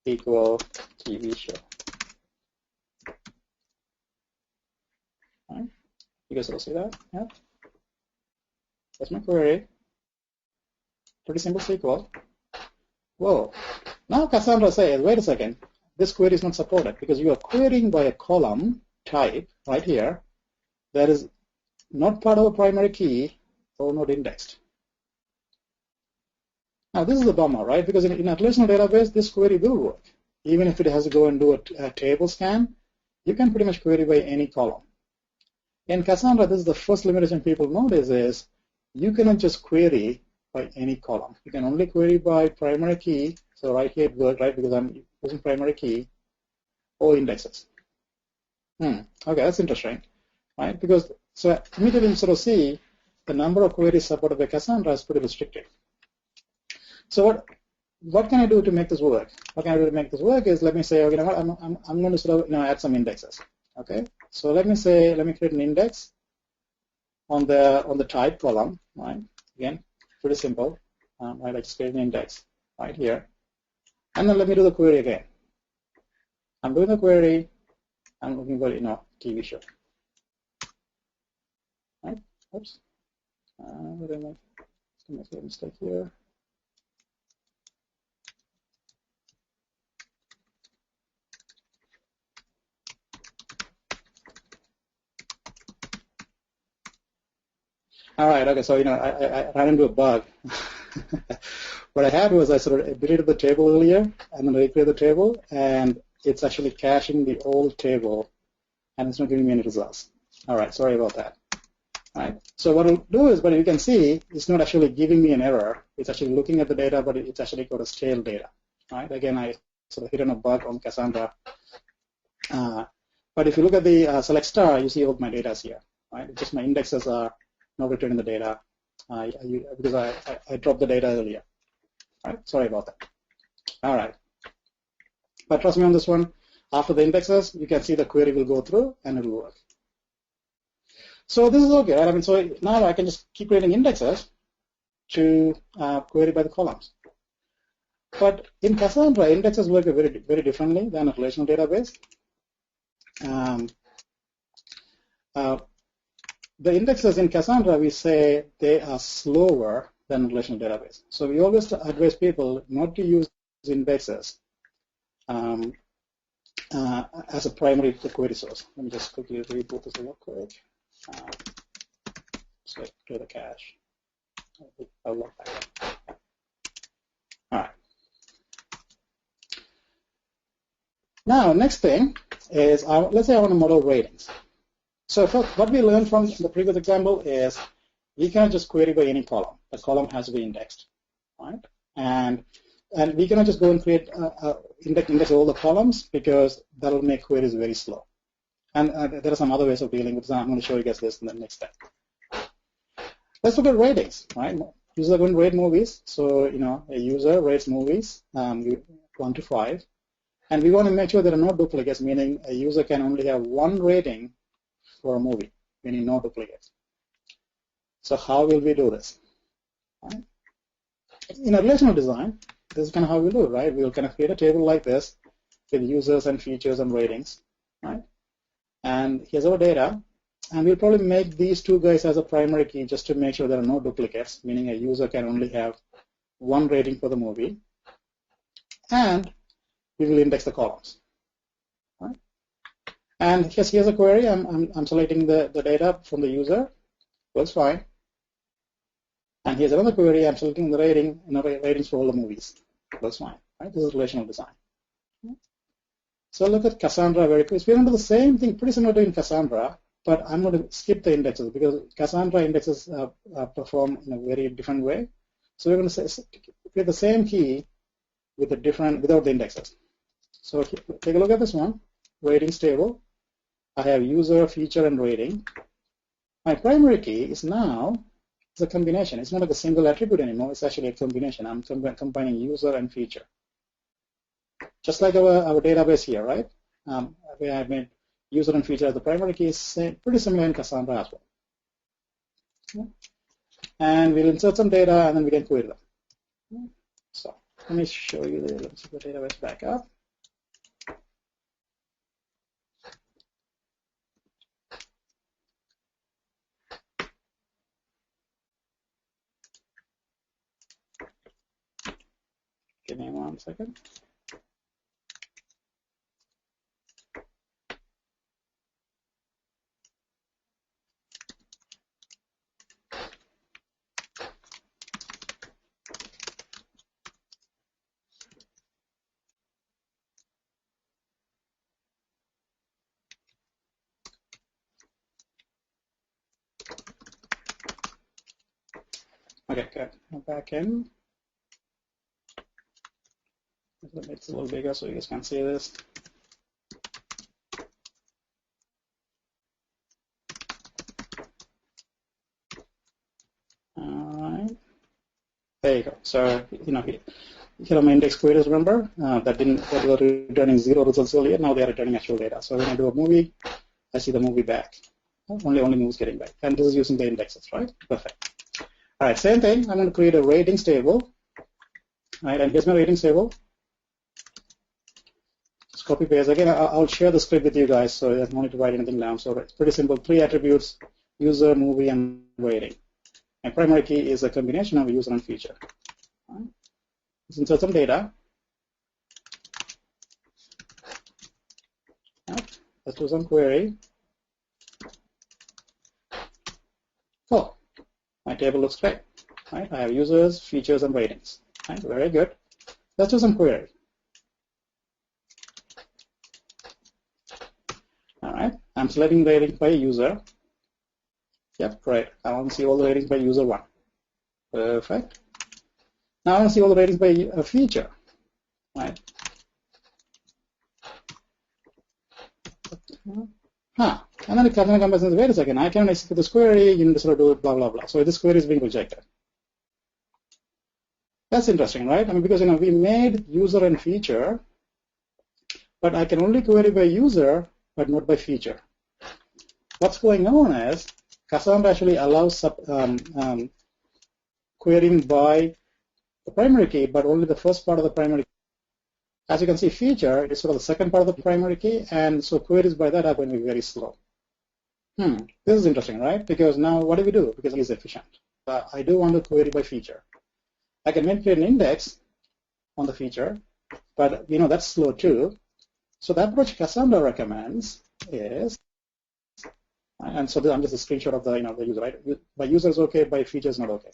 equal TV show. All right? You guys all see that? Yeah. That's my query. Pretty simple SQL. Whoa. Now Cassandra says, wait a second, this query is not supported because you are querying by a column type right here that is not part of a primary key or not indexed. Now this is a bummer, right? Because in a relational database, this query will work. Even if it has to go and do a table scan, you can pretty much query by any column. In Cassandra, this is the first limitation people notice is you cannot just query by any column. You can only query by primary key. So right here it worked, right? Because I'm using primary key or indexes. Okay, that's interesting, right? Because so immediately you sort of see the number of queries supported by Cassandra is pretty restricted. So what can I do to make this work? What can I do to make this work is let me say, okay, you know what, I'm going to sort of add some indexes. Okay, so let me create an index on the type column, right? Again, pretty simple. Right, I just create an index right here, and then let me do the query again. I'm doing the query. I'm looking for TV show. Right? Oops. What am I make a mistake here? All right. Okay. So I ran into a bug what I had was I sort of deleted the table earlier and then recreated the table, and it's actually caching the old table, and it's not giving me any results. All right, sorry about that. All right. So what it'll do is, but you can see, it's not actually giving me an error. It's actually looking at the data, but it's actually got a stale data. All right. Again, I sort of hit on a bug on Cassandra. But if you look at the select star, you see all my data is here. Right. It's just my indexes are not returning the data because I dropped the data earlier. All right. Sorry about that. All right. But trust me on this one. After the indexes, you can see the query will go through and it will work. So this is okay, right? I mean, so now I can just keep creating indexes to query by the columns. But in Cassandra, indexes work very, very differently than a relational database. The indexes in Cassandra, we say they are slower than a relational database. So we always advise people not to use indexes as a primary query source. Let me just quickly reboot this real quick. So clear the cache. I'll log back in. All right. Now, next thing is, let's say I want to model ratings. So what we learned from the previous example is we cannot just query by any column. The column has to be indexed, right? And we cannot just go and create index all the columns because that will make queries very slow. And there are some other ways of dealing with this. I'm going to show you guys this in the next step. Let's look at ratings, right? Users are going to rate movies. So, a user rates movies 1 to 5. And we want to make sure there are no duplicates, meaning a user can only have one rating for a movie, meaning no duplicates. So how will we do this? Right? In a relational design, this is kind of how we do it, right? We'll kind of create a table like this with users and features and ratings, right? And here's our data. And we'll probably make these two guys as a primary key just to make sure there are no duplicates, meaning a user can only have one rating for the movie. And we will index the columns. Right? And here's a query. I'm selecting the data from the user. Works fine. And here's another query. I'm selecting the rating, ratings for all the movies. Works fine. Right? This is relational design. So look at Cassandra very quickly. We're going to do the same thing, pretty similar to in Cassandra, but I'm going to skip the indexes because Cassandra indexes perform in a very different way. So we're going to create the same key with without the indexes. So take a look at this one, ratings table. I have user, feature, and rating. My primary key is now a combination. It's not like a single attribute anymore. It's actually a combination. I'm combining user and feature. Just like our database here, right? Where I've made user and feature as the primary key is pretty similar in Cassandra as well. Okay. And we'll insert some data and then we can query them. Okay. So let me show you let's see the database back up. Give me 1 second. Okay, good. Go back in. It's a little bigger so you guys can see this. All right. There you go. So, here are my index queries, remember? That were returning 0 results earlier. Now they are returning actual data. So when I do a movie, I see the movie back. Only movies getting back. And this is using the indexes, right? Perfect. All right, same thing. I'm going to create a ratings table. All right, and here's my ratings table. Just copy paste. Again, I'll share the script with you guys, so there's no need to write anything down. So it's pretty simple. 3 attributes: user, movie, and rating. My primary key is a combination of user and feature. All right. Let's insert some data. Right. Let's do some query. Oh. My table looks great, right? I have users, features, and ratings. Right, very good. Let's do some query. All right, I'm selecting the rating by user. Yep, great. I want to see all the ratings by user 1. Perfect. Now I want to see all the ratings by a feature. Right. And then it comes and says, wait a second, I can execute this query, you need to sort of do it, blah, blah, blah. So this query is being rejected. That's interesting, right? I mean, because we made user and feature, but I can only query by user, but not by feature. What's going on is Cassandra actually allows querying by the primary key, but only the first part of the primary key. As you can see, feature is sort of the second part of the primary key, and so queries by that are going to be very slow. This is interesting, right? Because now what do we do? Because it's efficient. I do want to query by feature. I can make an index on the feature, but that's slow too. So the approach Cassandra recommends is, and so I'm just a screenshot of the the user, right? By user is okay, by feature is not okay.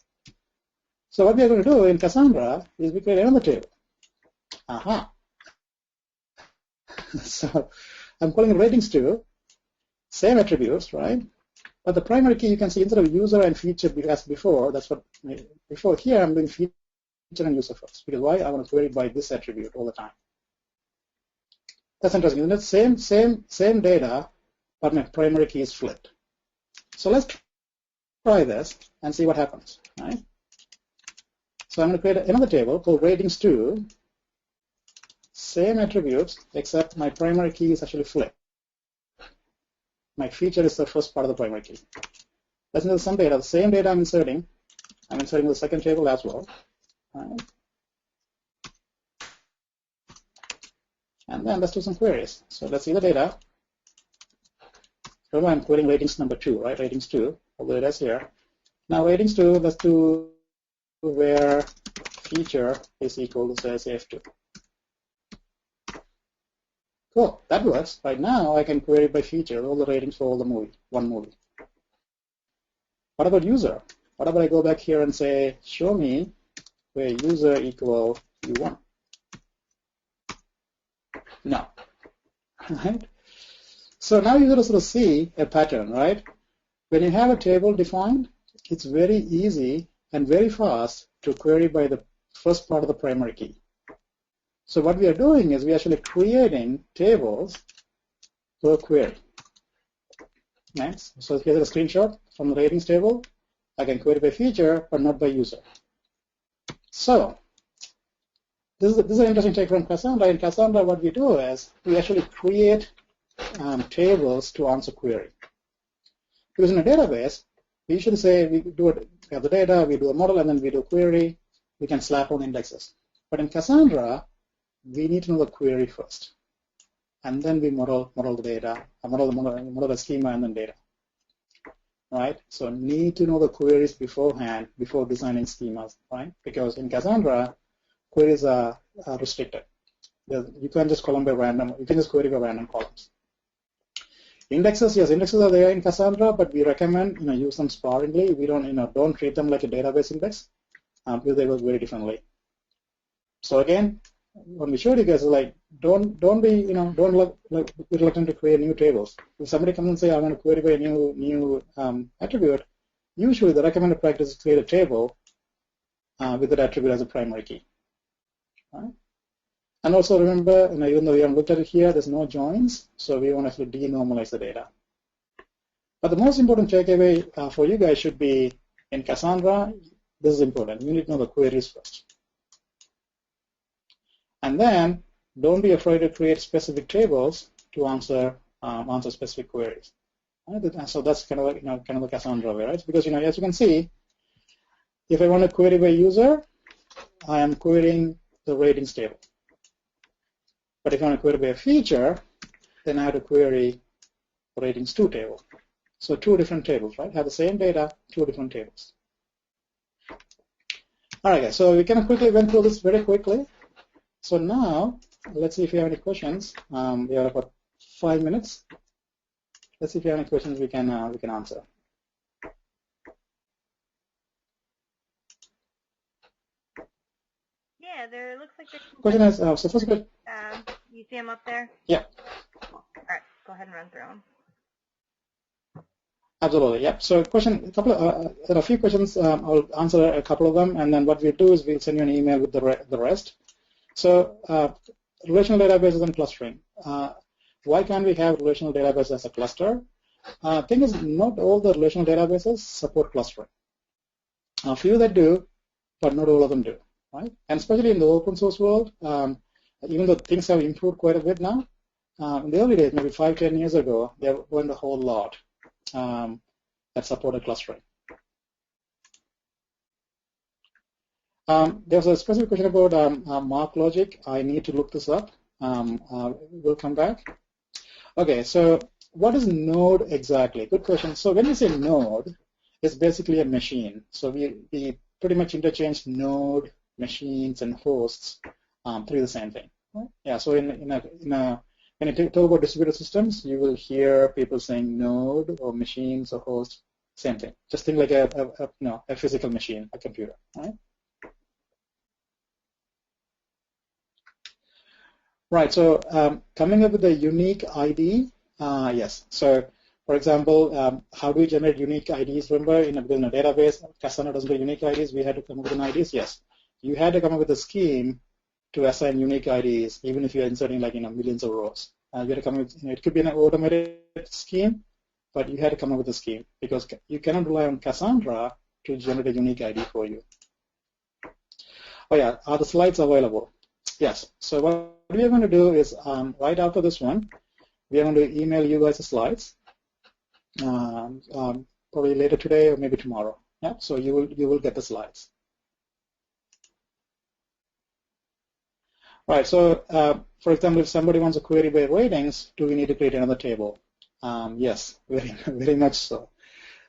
So what we are going to do in Cassandra is we create another table. Aha. So I'm calling ratings to same attributes, right? But the primary key, you can see instead of user and feature as before, that's what before here I'm doing feature and user first. Because why? I want to query by this attribute all the time. That's interesting, isn't it? Same data, but my primary key is flipped. So let's try this and see what happens, right? So I'm going to create another table called ratings to same attributes, except my primary key is actually flipped. My feature is the first part of the primary key. Let's insert some data. The same data I'm inserting the second table as well. Right. And then let's do some queries. So let's see the data. Remember, I'm querying ratings number 2, right? Ratings 2, all the data is here. Now ratings 2, let's do where feature is equal to say F2. Cool, that works. Right now I can query by feature all the ratings for all the one movie. What about user? What about I go back here and say, show me where user equal U1? No. Right? So now you're going to sort of see a pattern, right? When you have a table defined, it's very easy and very fast to query by the first part of the primary key. So what we are doing is we're actually creating tables per query. Next, so here's a screenshot from the ratings table. I can query by feature, but not by user. So this is an interesting take from Cassandra. In Cassandra, what we do is we actually create tables to answer query. Because in a database, we usually say we have the data, we do a model, and then we do query. We can slap on indexes. But in Cassandra, we need to know the query first, and then we model the data, model the schema, and then data. Right? So need to know the queries beforehand before designing schemas, right? Because in Cassandra, queries are restricted. You can't just column by random. You can just query by random columns. Indexes, yes, indexes are there in Cassandra, but we recommend use them sparingly. We don't treat them like a database index because they work very differently. So again, what we showed you guys is like don't be reluctant to create new tables. If somebody comes and say I want to query by a new attribute, usually the recommended practice is to create a table with that attribute as a primary key. Right? And also remember, even though we haven't looked at it here, there's no joins, so we want to actually denormalize the data. But the most important takeaway for you guys should be in Cassandra. This is important. You need to know the queries first. And then don't be afraid to create specific tables to answer specific queries. Right? So that's kind of like kind of the Cassandra way, right? Because as you can see, if I want to query by user, I am querying the ratings table. But if I want to query by a feature, then I have to query the ratings 2 table. So 2 different tables, right? Have the same data, 2 different tables. All right, guys. So we kind of quickly went through this very quickly. So now, let's see if you have any questions. We have about 5 minutes. Let's see if you have any questions we can answer. there looks like there's some Question is, so first question. You see them up there? Yeah. Cool. All right, go ahead and run through them. Absolutely, yeah. So there are a few questions. I'll answer a couple of them, and then what we'll do is we'll send you an email with the rest. So relational databases and clustering. Why can't we have relational database as a cluster? Thing is, not all the relational databases support clustering. A few that do, but not all of them do, right? And especially in the open source world, even though things have improved quite a bit now, in the early days, maybe 5-10 years ago, there weren't a whole lot that supported clustering. There's a specific question about mark logic. I need to look this up. We'll come back. Okay, so what is node exactly? Good question. So when we say node, it's basically a machine. So we pretty much interchange node, machines, and hosts through the same thing. Right? Yeah. So when you talk about distributed systems, you will hear people saying node or machines or hosts. Same thing. Just think like a physical machine, a computer. Right. Right. So coming up with a unique ID. Yes. So, for example, how do we generate unique IDs? Remember, in a database, Cassandra doesn't do unique IDs. We had to come up with an IDs. Yes. You had to come up with a scheme to assign unique IDs, even if you're inserting millions of rows. You had to come up with, it could be an automated scheme, but you had to come up with a scheme because you cannot rely on Cassandra to generate a unique ID for you. Oh yeah, are the slides available? Yes. So what we are going to do is right after this one, we are going to email you guys the slides, probably later today or maybe tomorrow. Yeah. So you will get the slides. Right. So for example, if somebody wants a query by ratings, do we need to create another table? Yes, very much so.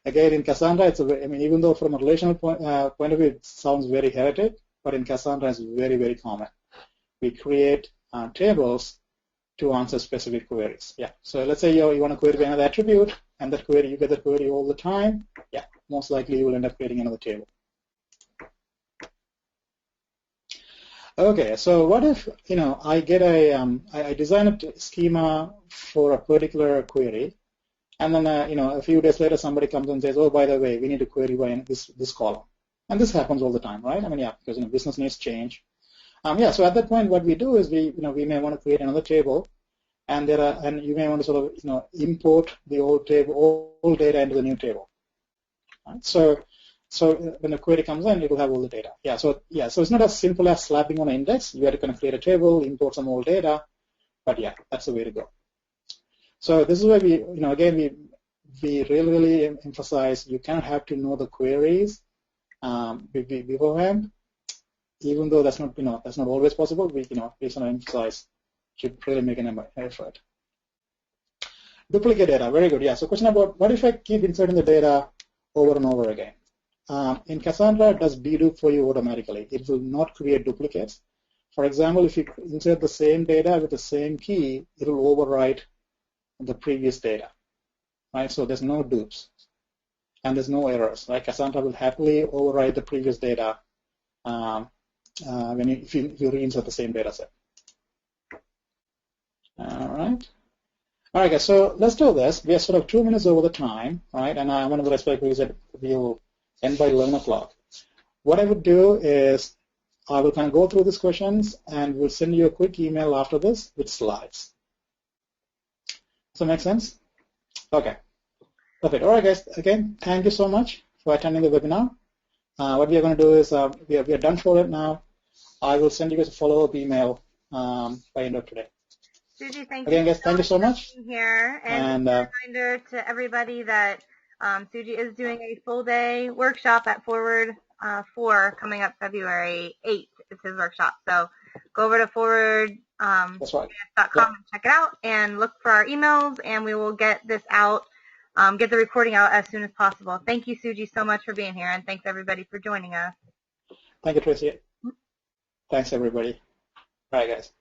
Again, in Cassandra, even though from a relational point of view, it sounds very heretic, but in Cassandra, it's very, very common. We create tables to answer specific queries. Yeah. So let's say you want to query by another attribute, and that query, you get that query all the time. Yeah. Most likely, you will end up creating another table. Okay. So what if I get I design a schema for a particular query, and then a few days later somebody comes and says, oh, by the way, we need to query by this column, and this happens all the time, right? Yeah, because business needs change. Yeah, so at that point, what we do is we may want to create another table, and you may want to sort of import the old table, old data into the new table. Right? So when the query comes in, it will have all the data. Yeah, so it's not as simple as slapping on an index. You have to kind of create a table, import some old data, but yeah, that's the way to go. So this is where we we really emphasize you kind of have to know the queries beforehand. Even though that's not always possible, we sort of emphasize should really make an effort. Duplicate data, very good. Yeah. So question about what if I keep inserting the data over and over again? In Cassandra, it does dedupe for you automatically. It will not create duplicates. For example, if you insert the same data with the same key, it will overwrite the previous data. Right. So there's no dupes, and there's no errors. Right. Cassandra will happily overwrite the previous data. If you reinsert the same data set. All right, guys, so let's do this. We are sort of 2 minutes over the time, right? And I want to respect because we'll end by 11 o'clock. What I would do is I will kind of go through these questions and we'll send you a quick email after this with slides. Does that make sense? Okay, perfect. All right, guys, again, thank you so much for attending the webinar. What we are going to do is we are done for it now. I will send you guys a follow-up email by end of today. Suji, thank you. Again, guys, thank you so much. Here, and a reminder to everybody that Suji is doing a full-day workshop at Forward 4 coming up February 8th. It's his workshop. So go over to forward.com and check it out and look for our emails, and we will get this out, get the recording out as soon as possible. Thank you, Suji, so much for being here, and thanks, everybody, for joining us. Thank you, Tracy. Thanks, everybody. All right, guys.